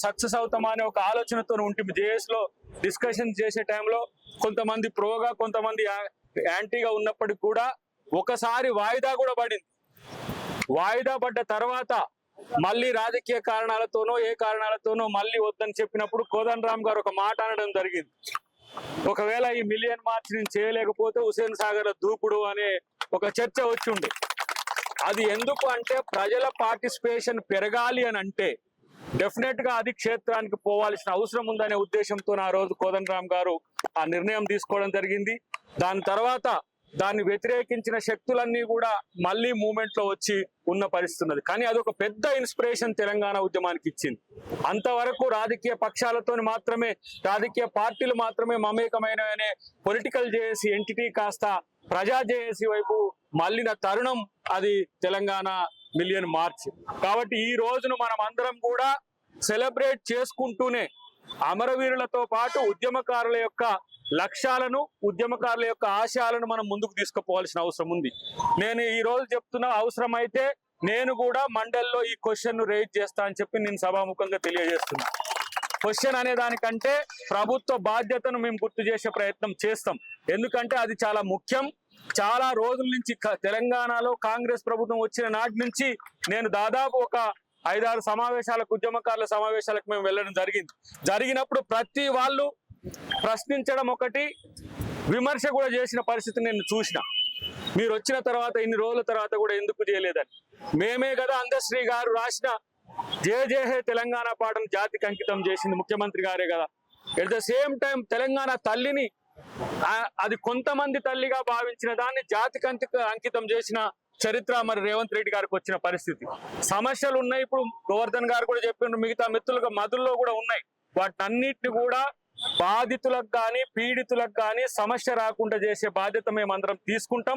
Success అవుతామా అనే ఒక ఆలోచనతో ఉంటుంది. జేఎస్ లో డిస్కషన్ చేసే టైంలో కొంతమంది ప్రోగా కొంతమంది యాంటీగా ఉన్నప్పటికీ కూడా ఒకసారి వాయిదా కూడా పడింది. వాయిదా పడ్డ తర్వాత మళ్ళీ రాజకీయ కారణాలతోనో ఏ కారణాలతోనో మళ్ళీ వద్దని చెప్పినప్పుడు కోదండరామ్ గారు ఒక మాట అనడం జరిగింది. ఒకవేళ ఈ మిలియన్ మార్చ్ నేను చేయలేకపోతే హుసేన్ సాగర్ దూకుడు అనే ఒక చర్చ వచ్చి ఉండే. అది ఎందుకు అంటే ప్రజల పార్టిసిపేషన్ పెరగాలి అని అంటే డెఫినెట్ గా అది క్షేత్రానికి పోవాల్సిన అవసరం ఉందనే ఉద్దేశంతో ఆ రోజు కోదండరామ్ గారు ఆ నిర్ణయం తీసుకోవడం జరిగింది. దాని తర్వాత దాన్ని వ్యతిరేకించిన శక్తులన్నీ కూడా మళ్ళీ మూవ్మెంట్ లో వచ్చి ఉన్న పరిస్థితి ఉన్నది. కానీ అదొక పెద్ద ఇన్స్పిరేషన్ తెలంగాణ ఉద్యమానికి ఇచ్చింది. అంతవరకు రాజకీయ పక్షాలతో మాత్రమే, రాజకీయ పార్టీలు మాత్రమే మమేకమైన పొలిటికల్ జేఏసీ ఎంటిటీ కాస్త ప్రజా జేఏసీ వైపు మళ్ళిన తరుణం అది తెలంగాణ మిలియన్ మార్చ్. కాబట్టి ఈ రోజును మనం అందరం కూడా సెలబ్రేట్ చేసుకుంటూనే అమరవీరులతో పాటు ఉద్యమకారుల యొక్క లక్ష్యాలను, ఉద్యమకారుల యొక్క ఆశయాలను మనం ముందుకు తీసుకుపోవాల్సిన అవసరం ఉంది. నేను ఈ రోజు చెప్తున్నా, అవసరమైతే నేను కూడా మండలిలో ఈ క్వశ్చన్ ను రేజ్ చేస్తా అని చెప్పి నేను సభాముఖంగా తెలియజేస్తున్నా. క్వశ్చన్ అనే దానికంటే ప్రభుత్వ బాధ్యతను మేము గుర్తు చేసే ప్రయత్నం చేస్తాం. ఎందుకంటే అది చాలా ముఖ్యం. చాలా రోజుల నుంచి తెలంగాణలో కాంగ్రెస్ ప్రభుత్వం వచ్చిన నాటి నుంచి నేను దాదాపు ఒక 5-6 సమావేశాలకు, ఉద్యమకారుల సమావేశాలకు మేము వెళ్ళడం జరిగినప్పుడు ప్రతి వాళ్ళు ప్రశ్నించడం ఒకటి, విమర్శ కూడా చేసిన పరిస్థితి నేను చూసిన. మీరు వచ్చిన తర్వాత ఇన్ని రోజుల తర్వాత కూడా ఎందుకు చేయలేదని. మేమే కదా అందశ్రీ గారు రాసిన జయ జయ హే తెలంగాణ పాటను జాతికి అంకితం చేసింది ముఖ్యమంత్రి గారే కదా. At the same time Telangana తల్లిని, అది కొంతమంది తల్లిగా భావించిన దాన్ని జాతికి అంకితం చేసిన చరిత్ర మరి రేవంత్ రెడ్డి గారికి వచ్చిన పరిస్థితి. సమస్యలు ఉన్నాయి. ఇప్పుడు గోవర్ధన్ గారు కూడా చెప్పిండ్రు, మిగతా మిత్రులుగా మధుల్లో కూడా ఉన్నాయి. వాటన్నిటిని కూడా బాధితులకు కానీ పీడితులకు కానీ సమస్య రాకుండా చేసే బాధ్యత మేమందరం తీసుకుంటాం.